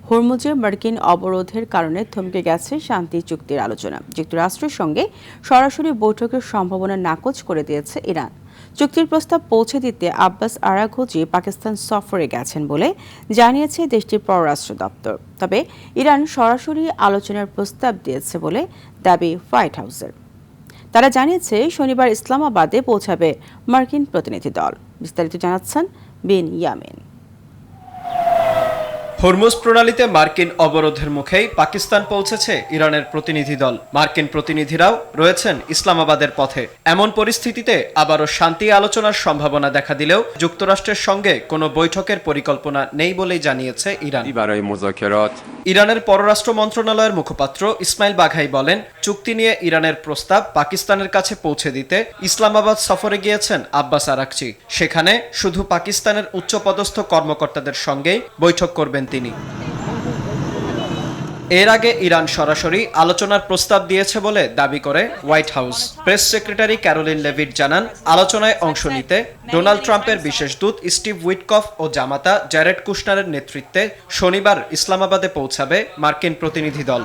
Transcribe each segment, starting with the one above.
হরমুজে মার্কিন অবরোধের কারণে থমকে গেছে শান্তি চুক্তির আলোচনা। যুক্তরাষ্ট্রের সঙ্গে সরাসরি বৈঠকের সম্ভাবনা নাকচ করে দিয়েছে ইরান। চুক্তির প্রস্তাব পৌঁছে দিতে আব্বাস আরাঘচি পাকিস্তান সফরে গেছেন বলে জানিয়েছে দেশটির পররাষ্ট্র দপ্তর। তবে ইরান সরাসরি আলোচনার প্রস্তাব দিয়েছে বলে দাবি হোয়াইট হাউসের। তারা জানিয়েছে শনিবার ইসলামাবাদে পৌঁছাবে মার্কিন প্রতিনিধি দল। বিস্তারিত জানাচ্ছেন বিন ইয়ামিন। হরমুজ প্রণালীতে মার্কিন অবরোধের মুখেই পাকিস্তান পৌঁছেছে ইরানের প্রতিনিধি দল। মার্কিন প্রতিনিধিরাও রয়েছেন ইসলামাবাদের পথে। এমন পরিস্থিতিতে আবারও শান্তি আলোচনার সম্ভাবনা দেখা দিলেও যুক্তরাষ্ট্রের সঙ্গে কোনো বৈঠকের পরিকল্পনা নেই বলেই জানিয়েছে ইরান। ইরানের পররাষ্ট্র মন্ত্রণালয়ের মুখপাত্র ইসমাইল বাঘাই বলেন, চুক্তি নিয়ে ইরানের প্রস্তাব পাকিস্তানের কাছে পৌঁছে দিতে ইসলামাবাদ সফরে গিয়েছেন আব্বাস আরাঘচি। সেখানে শুধু পাকিস্তানের উচ্চপদস্থ কর্মকর্তাদের সঙ্গেই বৈঠক করবেন তিনি। এর আগে ইরান সরাসরি আলোচনার প্রস্তাব দিয়েছে বলে দাবি করে white house. Press secretary Karoline Leavitt জানান, আলোচনায় অংশ নিতে ডোনাল্ড ট্রাম্পের বিশেষ দূত স্টিভ উইটকফ ও জামাতা জ্যারেড কুশনারের নেতৃত্বে শনিবার ইসলামাবাদে পৌঁছাবে মার্কিন প্রতিনিধি দল।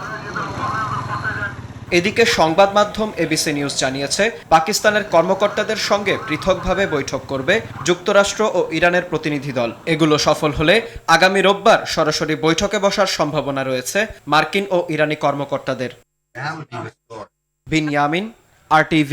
এদিকে সংবাদ মাধ্যম এবিসি নিউজ জানিয়েছে, পাকিস্তানের কর্মকর্তাদের সঙ্গে পৃথকভাবে বৈঠক করবে যুক্তরাষ্ট্র ও ইরানের প্রতিনিধি দল। এগুলো সফল হলে আগামী রোববার সরাসরি বৈঠকে বসার সম্ভাবনা রয়েছে মার্কিন ও ইরানি কর্মকর্তাদের। বিন ইয়ামিন, RTV।